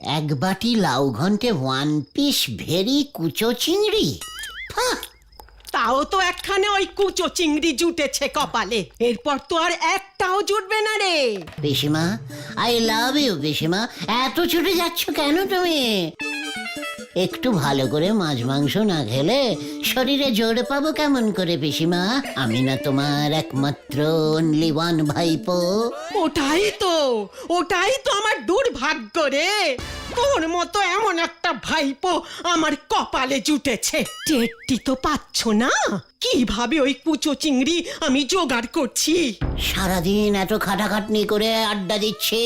এক বাটি লাউ ঘন্টে 1 পিস ভেরি কুচো চিংড়ি। তাও তো একখানে ওই কুচো চিংড়ি জুটেছে কপালে, এরপর তো আর একটাও জুটবে না রে। পিসিমা, আই লাভ ইউ পিসিমা। এত ছুটে যাচ্ছ কেন তুমি? একটু ভালো করে মাছ মাংস না খেলে শরীরে জোর পাবো কেমন করে পিসিমা? আমি না তোমার একমাত্র অনলি ওয়ান ভাইপো। ওটাই তো আমার দুর্ভাগ্য রে। তোর মতো এমন একটা ভাইপো আমার কপালে জুটেছে। টেরটি তো পাচ্ছ না কিভাবে ওই কুচো চিংড়ি আমি জোগাড় করছি। সারাদিন এত খাটাখাটনি করে আড্ডা দিচ্ছে,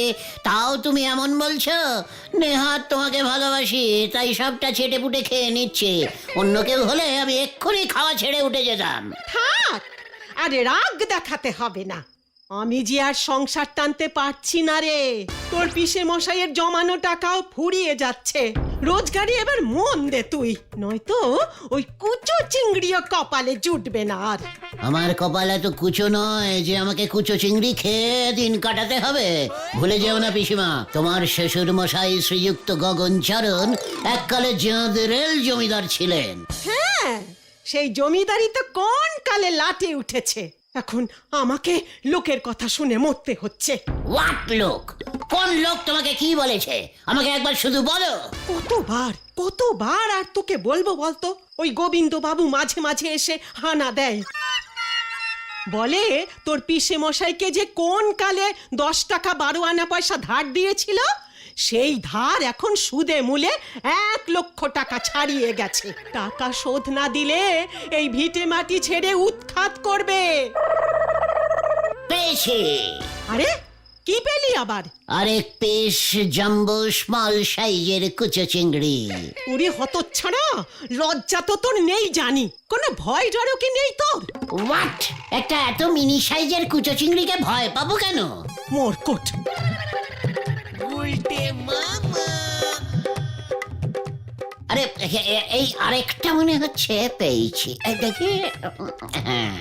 তাও তুমি এমন বলছো? নেহাত তোমাকে ভালোবাসি তাই সবটা ছেটে পুটে খেয়ে নিচ্ছে। অন্য কেউ হলে আমি এক্ষুনি খাওয়া ছেড়ে উঠে যেতাম। থাক, আরে রাগ দেখাতে হবে না। আমি যে আর সংসার টানতে পারছি না রে। তোর পিসে মশাইয়ের জমানো টাকাও ফুরিয়ে যাচ্ছে। রোজগারি এবার মন দে তুই, নয়তো ওই কুচো চিংড়িও কপালে জুটবে না আর। আমার কপাল এত কুচো নয় যে আমাকে কুচো চিংড়ি খেয়ে দিন কাটাতে হবে। ভুলে যেও না পিসিমা, তোমার শ্বশুর মশাই শ্রীযুক্ত গগনচরণ এককালে জেঁদেরেল জমিদার ছিলেন। হ্যাঁ, সেই জমিদারি তো কোন কালে লাটে উঠেছে। এখন আমাকে লোকের কথা শুনে মরতে হচ্ছে। হোয়াট লোক? কোন লোক তোমাকে কি বলেছে আমাকে একবার শুধু বলো। কতবার আর তোকে বলবো বলতো? ওই গোবিন্দ বাবু মাঝে মাঝে এসে হানা দেয়, বলে তোর পিসে মশাইকে যে কোন কালে 10 টাকা 12 আনা পয়সা ধার দিয়েছিল, সেই ধার এখন সুদে মূলে 1 লক্ষ টাকা ছাড়িয়ে গেছে। টাকা শোধ না দিলে এই ভিটে মাটি ছেড়ে উৎখাত করবে। পেয়েছি। আরে কি পেলি আবার? আরেক পিস জাম্বো স্মল সাইজের কুচো চিংড়ি। উড়ি হতচ্ছাড়া, লজ্জা তো তোর নেই জানি, কোনো ভয় ডরও কি নেই তোর? হোয়াট? একটা এত মিনি সাইজের কুচো চিংড়িকে ভয় পাবো কেন? মোরকট। আরে এই আরেকটা মনে হচ্ছে পেয়েছি, দেখি। হ্যাঁ,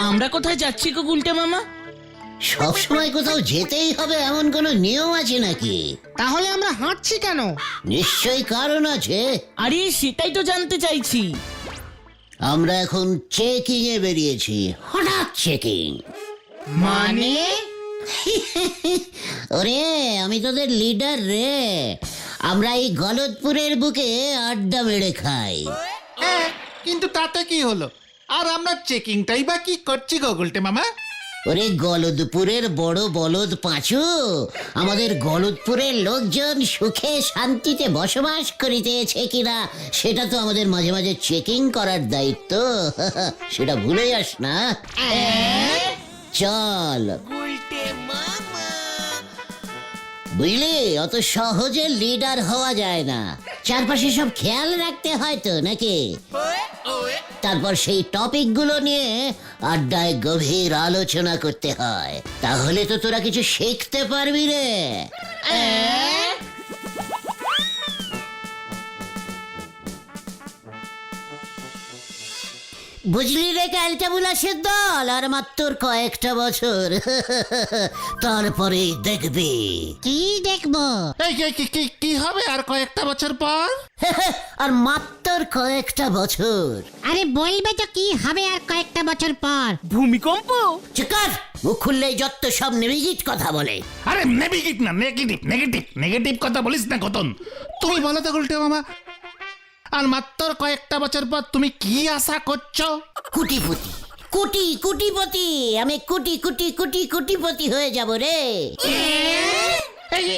আমরা কোথায় যাচ্ছি গো গুলটে মামা? সবসময় কোথাও যেতেই হবে এমন কোনো নিয়ম আছে নাকি? তাহলে আমরা হাঁটছি কেন? নিশ্চয়ই কারণ আছে। আরে সেটাই তো জানতে চাইছি। আমরা এখন চেকিং এ বেরিয়েছি। হঠাৎ চেকিং মানে? ওরে, আমি তোদের লিডার রে। আমরা এই গলদপুরের বুকে আড্ডা মেরে খাই। কিন্তু তাতে কি হলো? আর আমরা চেকিংটাই বা কি করছি গো গুলটে মামা? ওরে গলদপুরের বড় বলদ পাঁচু, আমাদের গলদপুরের লোকজন সুখে শান্তিতে বসবাস করিতেছে কিনা সেটা তো আমাদের মাঝে মাঝে চেকিং করার দায়িত্ব। সেটা ভুলে যাস না। চল। বুঝলি, অত সহজে লিডার হওয়া যায় না। চারপাশে সব খেয়াল রাখতে হয় তো নাকি? তারপর সেই টপিক গুলো নিয়ে আড্ডায় গভীর আলোচনা করতে হয়, তাহলে তো তোরা কিছু শিখতে পারবি রে। বুঝলি রে ক্যালটাবুলাসের দল, আর মাত্র কয়েকটা বছর, তারপরে দেখবি। কি দেখবো? এই কি হবে আর কয়েকটা বছর পর? আর মাত্র কয়েকটা বছর। আরে বলবে তো কি হবে আর কয়েকটা বছর পর? ভূমিকম্প? চিকার, মুখ খুললেই যত সব নেভিজিট কথা বলে। আরে নেগেটিভ না, নেগেটিভ কথা বলিস না কতন। তুমি বলো তো গুলটে মামা, আর মাত্র কয়েকটা বছর পর তুমি কি আশা করছো? কুটিপতি। আমি কুটিপতি হয়ে যাব রে। এই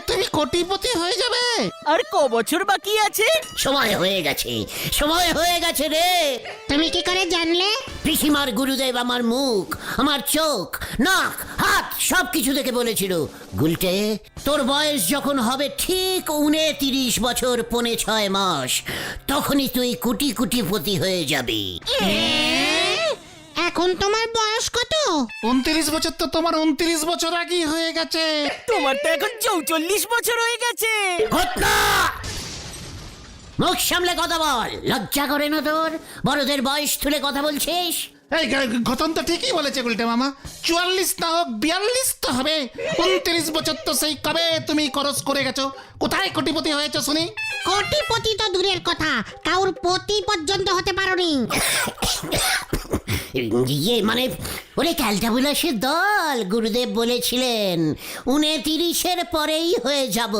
তুমি কোটিপতি হয়ে যাবে? আর ক বছর বাকি আছে? সময় হয়ে গেছে রে। তুমি কি করে জানলে? পিসিমার গুরুদেব আমার মুখ, আমার চোখ, নাক, হাত সবকিছু দেখে বলেছিল, গুলটে তোর বয়স যখন হবে ঠিক 29 বছর 5.6 মাস, তখনই তুই কুটিপতি হয়ে যাবি। এখন তোমার বয়স কত? 29 বছর তো তোমার 29 বছর আগেই হয়ে গেছে। তোমার তো এখন 44 বছর হয়ে গেছে। ঘটনা মুখ সামলে কথা বল, লজ্জা করে না তোর? বড়দের বয়স তুলে কথা বলছিস? এই ঘটন তো ঠিকই বলেছে গুলটে মামা, 44 না হোক 42 তো হবে। 29 বছর তো সেই কবে তুমি খরচ করে গেছো। কোথায় কোটিপতি হয়েছো শুনি? কোটিপতি তো দূরের কথা, কাউর পতি পর্যন্ত হতে পারোনি। ইয়ে মানে ওরে ক্যালটাবুলাসের দল, গুরুদেব বলেছিলেন 29-এর পরেই হয়ে যাব।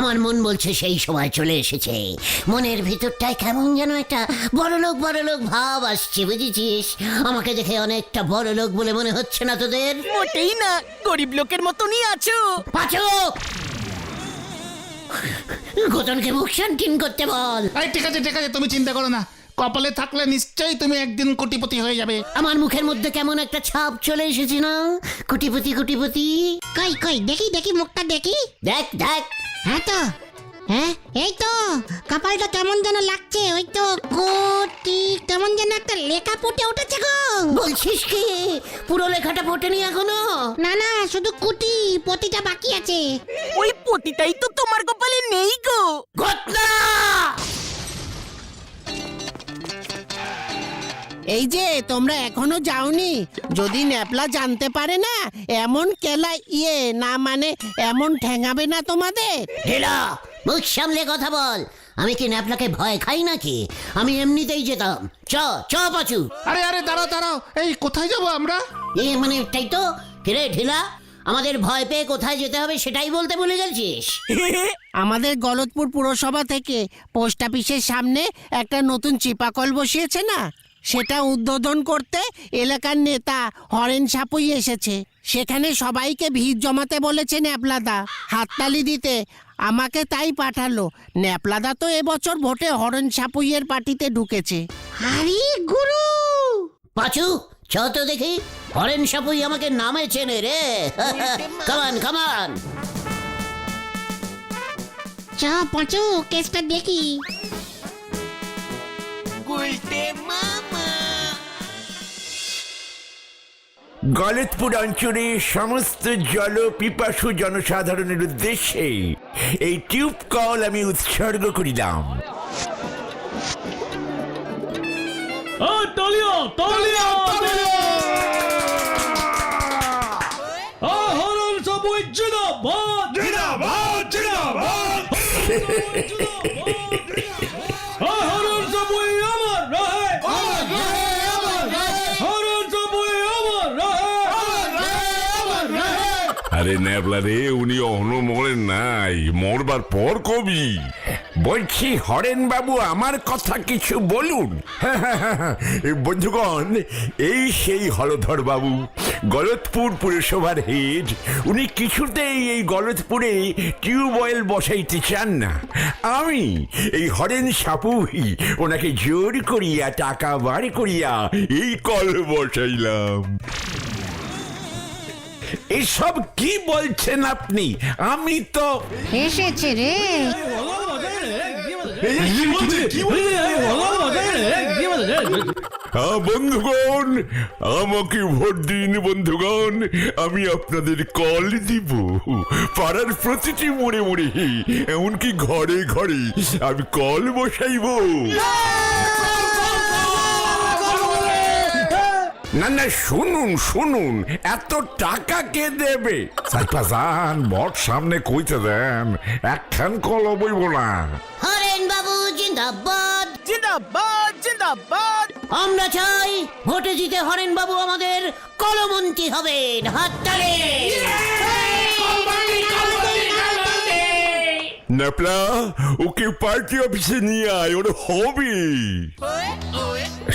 আমার মন বলছে সেই সময় চলে এসেছে। মনের ভিতরটায় কেমন যেন একটা বড়লোক বড়লোক ভাব আসছে, বুঝেছিস? আমাকে দেখে অনেকটা বড়লোক বলে মনে হচ্ছে না তোদের? মোটেই না, গরিব লোকের মতনই আছো। পাচু, ঘটনকে মুখ শান্তিন করতে বল। এই ঠিক আছে ঠিক আছে, তুমি চিন্তা করো না, কপালে থাকলে নিশ্চয়ই তুমি একদিন কোটিপতি হয়ে যাবে। আমার মুখের মধ্যে কেমন একটা ছাপ চলে এসেছে না? কোটিপতি কোটিপতি। কই কই দেখি দেখি মুখটা দেখি। দেখ দেখ। হ্যাঁ তো, হ্যাঁ এই তো, কপালটা কেমন যেন লাগছে। ওই তো কোটি, কেমন যেন একটা লেখা ফুটে উঠেছে গো। বলছিস কি পুরো লেখাটা ফোটেনি এখনো? না না, শুধু কুটি, পতিটা বাকি আছে। ওই পতিটাই তো তোমার কপালে নেই গো। ঘটনা এই যে তোমরা এখনো যাওনি, যদি ন্যাপলা জানতে পারে না এমন কেলা না মানে এমন ঠেঙাবে না তোমাদের। ঢেলা, মুখ সামলে কথা বল। আমি কি ন্যাপলাকে ভয় খাই নাকি? আমি এমনিতেই যেতাম। চ চ পাচু। আরে আরে দাঁড়াও দাঁড়াও, এই কোথায় যাবো আমরা? মানে তাই তো। ফিরে ঢিলা, আমাদের ভয় পেয়ে কোথায় যেতে হবে সেটাই বলতে ভুলে গেছিস? আমাদের গলতপুর পুরসভা থেকে পোস্ট অফিসের সামনে একটা নতুন চিপাকল বসিয়েছে না, সেটা উদ্বোধন করতে এলাকার নেতা হরেন সাপুই এসেছে। সেখানে সবাইকে ভিড় জমাতে বলেছে ন্যাপলাদা, হাততালি দিতে। আমাকে তাই পাঠালো। ন্যাপলাদা তো এবছর ভোটে হরেন সাপুইয়ের পার্টিতে ঢুকেছে। আরে গুরু, পাচু, চ তো দেখি। হরেন সাপুই আমাকে নামে চেনে রে। কামান কামান। চ পাঁচু, কেসটা দেখি। গলতপুর অঞ্চলের সমস্ত জল পিপাসু জনসাধারণের উদ্দেশ্যে এই টিউব কল আমি উৎসর্গ করিলাম। আরে ন্যাবলা রে, উনি অহনো মরেন নাই, মরবার পর কবি। বলছি হরেন বাবু আমার কথা কিছু বলুন। বন্ধুগণ, এই সেই হলধর বাবু, গলতপুর পুরসভার হেড। উনি কিছুতেই এই গলতপুরে টিউবওয়েল বসাইতে চান না। আমি এই হরেন সাপুই ওনাকে জোর করিয়া টাকা বার করিয়া এই কল বসাইলাম। এসব কি বলছেন আপনি? আমি তো এসেছে রে। বন্ধুগণ, আমাকে ভোট দিন বন্ধুগণ, আমি আপনাদের কল দিব। পাড়ার প্রতিটি মোড়ে মোড়ে, এমনকি ঘরে ঘরে আমি কল বসাইব। না না, শুনুন শুনুন, এত টাকা কে দেবে? সাইপাজান ভোট সামনে কইতে দেন, একখান কল বইব না। হরেন বাবু জিন্দাবাদ। জিন্দাবাদ জিন্দাবাদ। আমরা চাই ভোটে জিতে হরেন বাবু আমাদের কলমন্ত্রী হবেন। হাততালি। ন্যাপলা, ওকে পার্টি অফিসে নিয়ে আয়, ওর হবে।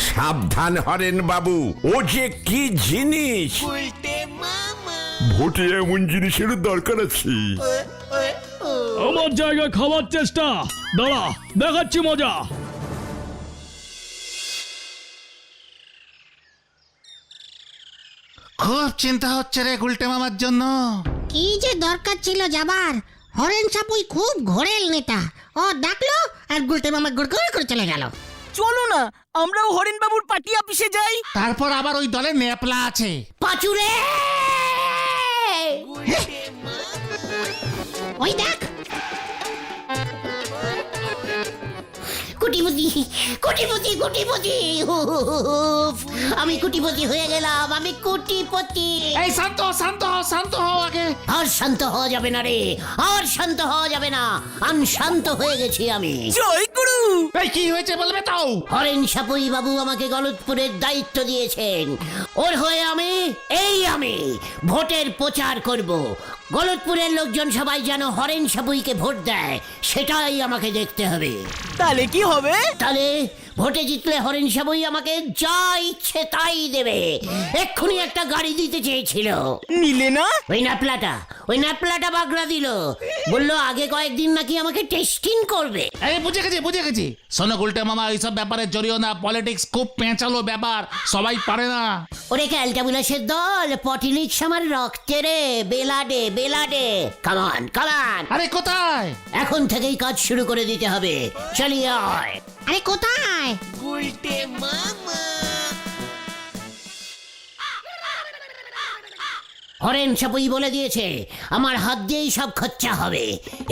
সাবধান হরেন বাবু, ও যে কি জিনিস। ভোটে এমন জিনিসের দরকার আছে। আমার জায়গায় খাওয়ার চেষ্টা, দাঁড়া দেখাচ্ছি মজা। খুব চিন্তা হচ্ছে রে গুলটে মামার জন্য। কি যে দরকার ছিল যাবার। হরেন সাপুই খুব ঘোরেল নেতা। ও ডাকলো আর গুলটে মামা গুড় করে চলে গেল। চলো না, আমরাও হরেন বাবুর পার্টি অফিসে যাই। তারপর আবার ওই দলে ন্যাপলা আছে। পাচুরে, ওই দেখ, কোটিপতি কোটিপতি কোটিপতি উফ, আমি কোটিপতি হয়ে গেলাম, আমি কোটিপতি। এই শান্ত হও, শান্ত হও, শান্ত হও আগে। আর শান্ত হওয়া যাবে না রে, আর শান্ত হওয়া যাবে না, শান্ত হয়ে গেছি আমি। জয় গুরু। এই কি হয়েছে বলবে তো? হরেন সাপুই বাবু আমাকে গলতপুরের দায়িত্ব দিয়েছেন। ওর হয়ে আমি ভোটের প্রচার করব। গলতপুরের লোকজন সবাই যেন হরেন সাপুইকে ভোট দেয়, সেটাই আমাকে দেখতে হবে। তাহলে কি হবে? তাহলে ভোটে জিতলে হরেন সাপুই আমাকে যা ইচ্ছে তাই দেবে। এক্ষুনি একটা গাড়ি দিতে চেয়েছিল, নিলে না? ওই ন্যাপলাটা বাগড়া দিল, বললো আগে কয়েকদিন নাকি আমাকে টেস্টিং করবে। এই বুঝে গেছি। শোনো গুলটে মামা, এইসব ব্যাপারে জড়িও না। পলিটিক্স খুব পেঁচালো ব্যাপার, সবাই পারে না। ওরে ক্যালটাবুলাসের দল, পটিলিক্স আমার রক্তে রে, বেলাডে। কামান। আরে কোথায়? এখন থেকেই কাজ শুরু করে দিতে হবে, চলিয়ে আয়। আরে কোথায়? হরেন সাপুই বলে দিয়েছে আমার হাত দিয়েই সব খরচা হবে।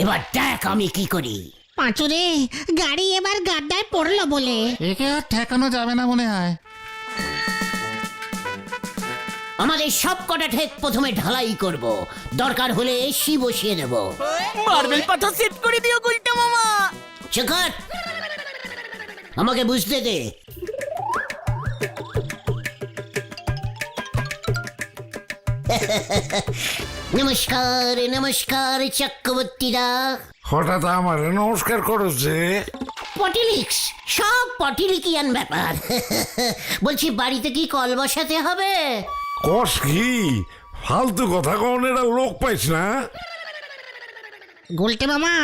এবার দেখ আমি কি করি। পাঁচুরে, গাড়ি এবার গাড্ডায় পড়লো বলে। একে আর ঠেকানো যাবে না মনে হয়। আমাদের সব কটা ঠেক প্রথমে ঢালাই করব, দরকার হলে এসি বসিয়ে দেব। মার্বেল পাথর সেট করে দিও গুলটা মামা। চকর, আমাকে বুঝতে দে। নমস্কার চক্রবর্তীরা। হঠাৎ আমার নমস্কার করেছে। পটিলিক্স, সব পটিলিকিয়ান ব্যাপার। বলছি বাড়িতে কি কল বসাতে হবে? কস কি ফালতু কথা কন, এরা লোক পাইছ না। গুলটে মামা,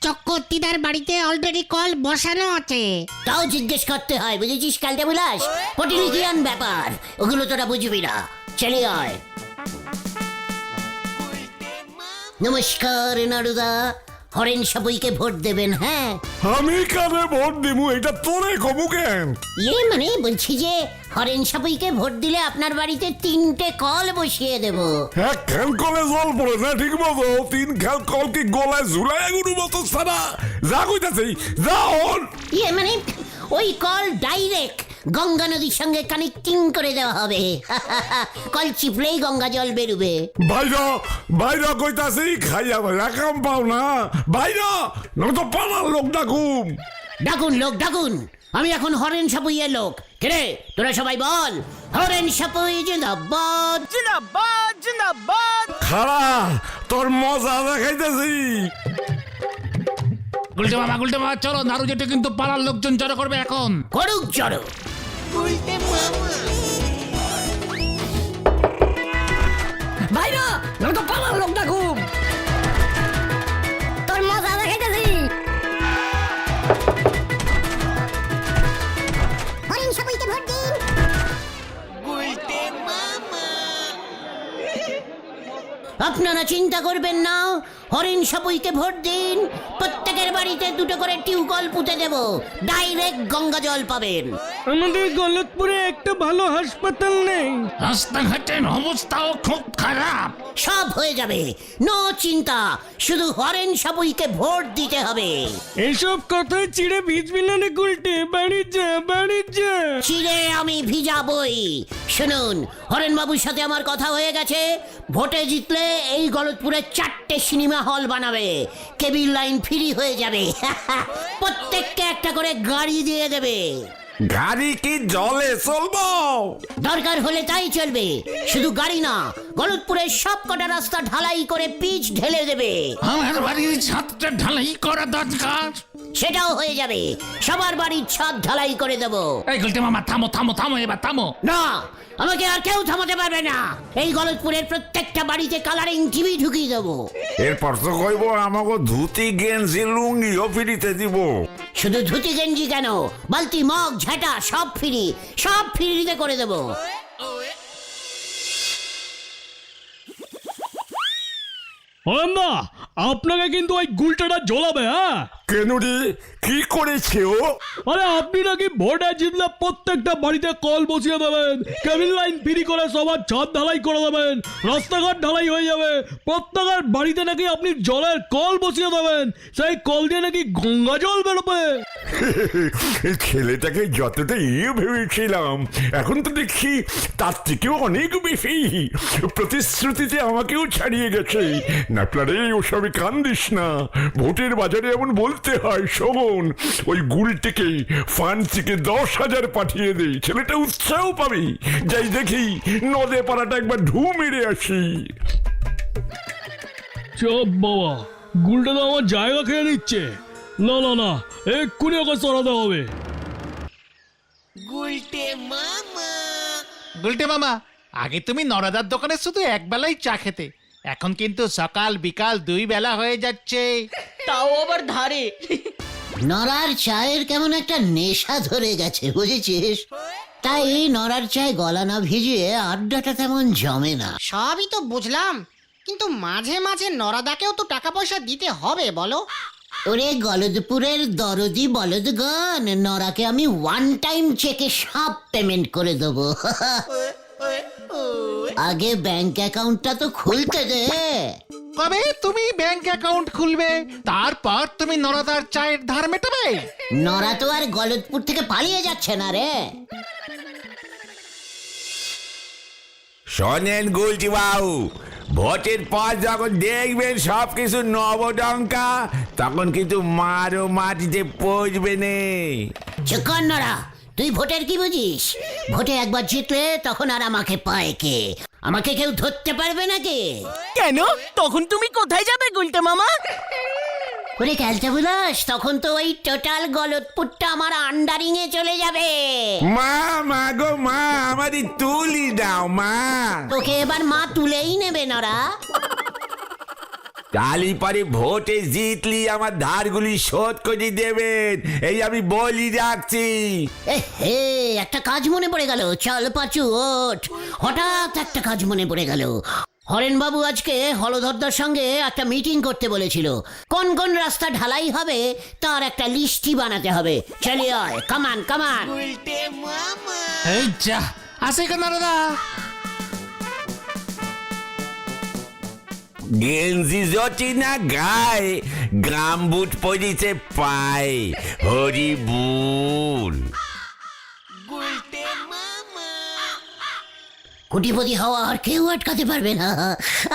চক্রবর্তীদার বাড়িতে অলরেডি কল বসানো আছে। তাও জিজ্ঞেস করতে হয়, বুঝেছিস ক্যালটাবুলাস? পটিলিকিয়ান ব্যাপার, ওগুলো তোরা বুঝবি না। চলে আয়। নমস্কার নারুদা, হরেন সাপুইকে ভোট দেবেন? হ্যাঁ। আমি কানে ভোট দিমু এটা তোরে কমু কেন? মানে বলছি যে হরেন সাপুইকে ভোট দিলে আপনার বাড়িতে 3টে কল বসিয়ে দেব। হ্যাঁ, খেল কলে জল পড়ে না ঠিক মতো। 3 খেল কল কি গলায় ঝুলাই গুরু মতো সারা যা কইতাছি যা হন। মানে ওই কল ডাইরেক্ট গঙ্গা নদীর সঙ্গে কানেক্টিং করে দেওয়া হবে। কল চিপলেই গঙ্গা জল বেরোবে। বাইরা কইতাছি খাইয়া ভাইয়া কাম পাও না। বাইরা নয়তো পাড়ার লোক ডাকুন। আমি এখন হরেন সাপুইয়ের লোক। কে তোরা সবাই বল, হরেন সাপুই জিন্দাবাদ। জিন্দাবাদ। খাড়া তোর মজা দেখাইতেছি। গুলটে মামা চলো, নাড়ু যেটা কিন্তু পাড়ার লোকজন জড়ো করবে এখন। করুক জড়ো। ভাইরা, নয়তো পালার লোক ডাকুম। তোর মজা দেখাইতেছি। হরেন সাপুইকে ভোট দিন। আপনারা চিন্তা করবেন না, হরেন সাপুইকে ভোট দিন। প্রত্যেকের বাড়িতে 2টো করে টিউবকল পুঁতে দেব, ডাইরেক্ট গঙ্গা জল পাবেন। আমাদের গলতপুরে একটা ভালো হাসপাতাল নেই। রাস্তাঘাটের অবস্থাও খুব খারাপ। সব হয়ে যাবে, নো চিন্তা, শুধু হরেন সাপুইকে ভোট দিতে হবে। এইসব কথায় চিড়ে ভিজবি না রে গুলটে, বাড়ি যা। চিরে আমি ভিজাবই। শুনুন, হরেন বাবুর সাথে আমার কথা হয়ে গেছে। ভোটে জিতলে এই গলতপুরে 4টে সিনেমা হল বানাবে, কেবিল লাইন ফ্রি হয়ে যাবে। প্রত্যেককে একটা করে গাড়ি দিয়ে দেবে। গাড়ি কি জলে চলবো? দরকার হলে তাই চলবে। শুধু গাড়ি না, গলতপুরের সব কটা রাস্তা ঢালাই করে পিচ ঢেলে দেবে। আমার বাড়ির ছাদটা ঢালাই করা দরকার। সেটাও হয়ে যাবে, সবার বাড়ির ছাদ ঢালাই করে দেব। এই গুলটে মামা থামো এবার থামো। না, আমাকে আর কেউ থামাতে পারবে না। এই গলতপুরের প্রত্যেকটা বাড়িতে কালারিং টিভি ঢুকিয়ে দেবো। এরপর তো কইব আমাকে ধুতি গেঞ্জি লুঙ্গিও ফিরিতে দিব। শুধু ধুতি গেঞ্জি কেন, বালতি মগ ঝাঁটা সব ফ্রিতে করে দেবো। হরেন্দা, আপনাকে কিন্তু ওই গুলটাটা জ্বলাবে। হ্যাঁ, কেন রে, কি করেছে ও? আরে আপনি নাকি ভোটে জিতলে প্রত্যেকটা বাড়িতে কল বসিয়ে দেবেন, কেবিল লাইন ফ্রি করে সবার ছাদ ঢালাই করে দেবেন, রাস্তাঘাট ঢালাই হয়ে যাবে, প্রত্যেকের বাড়িতে নাকি আপনি জলের কল বসিয়ে দেবেন, সেই কল দিয়ে নাকি গঙ্গা জল বেরোবে। ছেলেটাকে যতটা ভেবেছিলাম এখন তো দেখছি তার থেকেও অনেক বেশি। প্রতিশ্রুতিতে আমাকেও ছাড়িয়ে গেছে। ন্যাপলারে ওসবে কান দিস না, ভোটের বাজারে এমন বলতে হয়। শোন, ওই গুলটিকে ফান্ড থেকে 10,000 পাঠিয়ে দেই, ছেলেটা উৎসাহ পাবে। যাই দেখি নদে পাড়াটা একবার ঢু মেরে আসি। চপ বাবা, গুলটা তো আমার জায়গা খেয়ে নিচ্ছে। না না না, এক্ষুনি ওকে সরাতে হবে। গুলটে মামা, আগে তুমি নরাদার দোকানে শুধু একবেলাই চা খেতে, এখন কিন্তু সকাল বিকাল 2 বেলা হয়ে যাচ্ছে। তাও আবার ধারে। নরার চায়ের কেমন একটা নেশা ধরে গেছে, বুঝেছিস? তাই নরার চায় গলা না ভিজিয়ে আড্ডাটা তেমন জমে না। সবই তো বুঝলাম, কিন্তু মাঝে মাঝে নরাদাকেও তো টাকা পয়সা দিতে হবে বলো। ওরে গলদপুরের দরদি বলদগণ, নরাকে আমি ওয়ান টাইম চেকে সব পেমেন্ট করে দেবো। আগে ব্যাংক অ্যাকাউন্টটা তো খুলতে দে। কবে তুমি ব্যাংক অ্যাকাউন্ট খুলবে, তারপর তুমি নরাদার চায়ের ধার মেটাবে? নরা তো আর গলদপুর থেকে পালিয়ে যাচ্ছে না রে। শোনেন গুলটি বাবু, ভোটের পর যখন দেখবেন সবকিছু নবডঙ্কা, তখন কিন্তু মারো মাটিতে পৌঁছবে নে। চুপ কর নরা, তুই ভোটের কি বুঝিস? ভোটে একবার জিতলে তখন আর আমাকে পায় কে? আমাকে কেউ ধরতে পারবে নাকি? কেন? তখন তুমি কোথায় যাবে গুলটে মামা? ওরে ক্যালটা বুলাস, তখন তো ওই টোটাল গলদপুরটা আমার আন্ডারিং এ চলে যাবে। মা, মা গো মা, আমাদের তুলি দাও মা। তোকে এবার মা তুলেই নেবে নরা। কালি পরে ভোটে জিতলি আমার ধারগুলি শোধ করে দেবেন, এই আমি বলি রাখছি। হে, একটা কাজ মনে পড়ে গেল। চল পাচু ওঠ, হঠাৎ একটা কাজ মনে পড়ে গেল। হরেনবাবু আজকে হলধরদার সঙ্গে একটা মিটিং করতে বলেছিল। কোন কোন রাস্তা ঢালাই হবে তার একটা লিস্টি বানাতে হবে। চলে আয়, কামান কামান। এই যা, আসে কেন নরাদা? গেঞ্জি জটি না গায়ে, গ্রাম বুট পরিছে পায়, হরি বুল। কোটিপতি হওয়া আর কেউ আটকাতে পারবে না,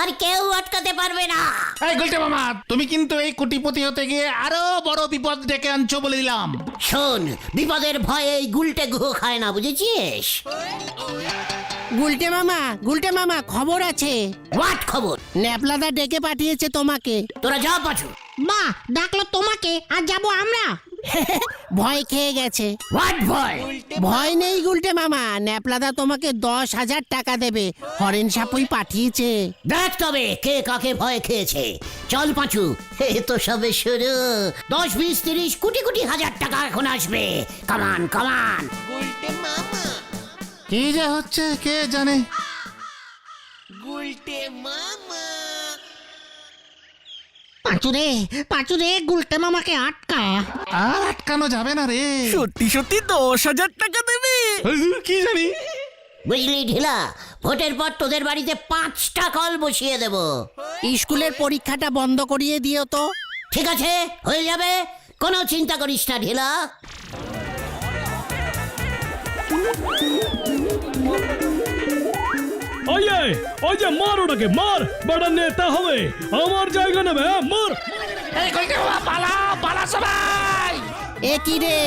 আর কেউ আটকাতে পারবে না। এই গুলটে মামা, তুমি কিন্তু এই কোটিপতি হতে গিয়ে আরো বড় বিপদ ডেকে আনছো বলে দিলাম। শোন, বিপদের ভয়ে এই গুলটে গুহ খায় না, বুঝেছিস? গুলটে মামা খবর আছে। হোয়াট খবর? ন্যাপলাদা ডেকে পাঠিয়েছে তোমাকে। তোরা যা পাচু। মা ডাকলো তোমাকে, আর যাবো আমরা? ভয় খেয়ে গেছে। হোয়াট ভয়? ভয় নেই গুলটে মামা, ন্যাপলাদা তোমাকে 10,000 টাকা দেবে, হরেন সাপুই পাঠিয়েছে। দেখ তবে কে কাকে ভয় খেয়েছে। চল পাঁচু, এ তো সবে শুরু। 10, 20, 30 কোটি কোটি হাজার টাকা এখন আসবে। কামান কামান। কি যে হচ্ছে কে জানে। পাঁচুরে গুলটে মামাকে আটকা। আর আটকানো যাবে না রে। সত্যি সত্যি 10,000 টাকা দেবে? কি জানি। বুঝলি ঢিলা, ভোটের পর তোদের বাড়িতে 5টা কল বসিয়ে দেব। স্কুলের পরীক্ষাটা বন্ধ করিয়ে দিও তো। ঠিক আছে, হয়ে যাবে, কোনো চিন্তা করিস না ঢিলা। ওই যে মার ওটাকে, মার। বড় নেতা হবে, আমার জায়গা নেবে। হ্যাঁ, মার। এই গুলটে মামা, পালা পালা সবাই। এ কি রে?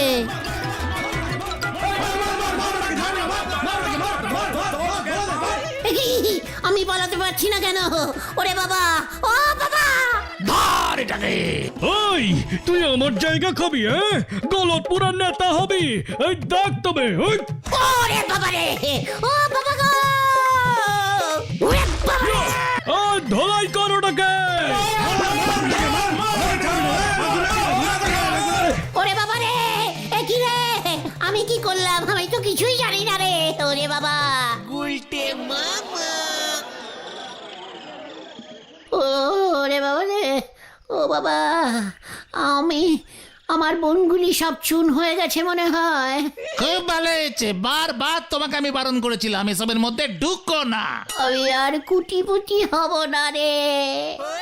আমি পালাতে পারছি না কেন? ওরে বাবা, ও বাবা! ধর এটাকে। ওই, তুই আমার জায়গা খাবি? হ্যাঁ, গলতপুরের নেতা হবি। এই দেখ তবে। ওই ওরে বাবা রে, ও বাবা গো! ওরে বাবা রে! ধলাই কর ওটাকে। ওরে বাবা রে, এ কি রে? আমি কি করলাম? আমি তো কিছুই জানি না রে। ওরে বাবা! ওরে বাবা রে, ও বাবা, আমার বোনগুলি সব চুন হয়ে গেছে মনে হয়। খুব ভালো হয়েছে, বারবার তোমাকে আমি বারণ করেছিলাম এসবের মধ্যে ঢুকো না। আমি আর কুটিপুটি হব না রে।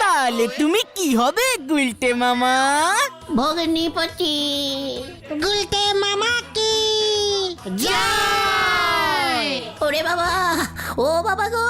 তাহলে তুমি কি হবে গুলটে মামা? ভগ্নিপতি। গুলতে মামা কি জয়। ওরে বাবা, ও বাবা গো,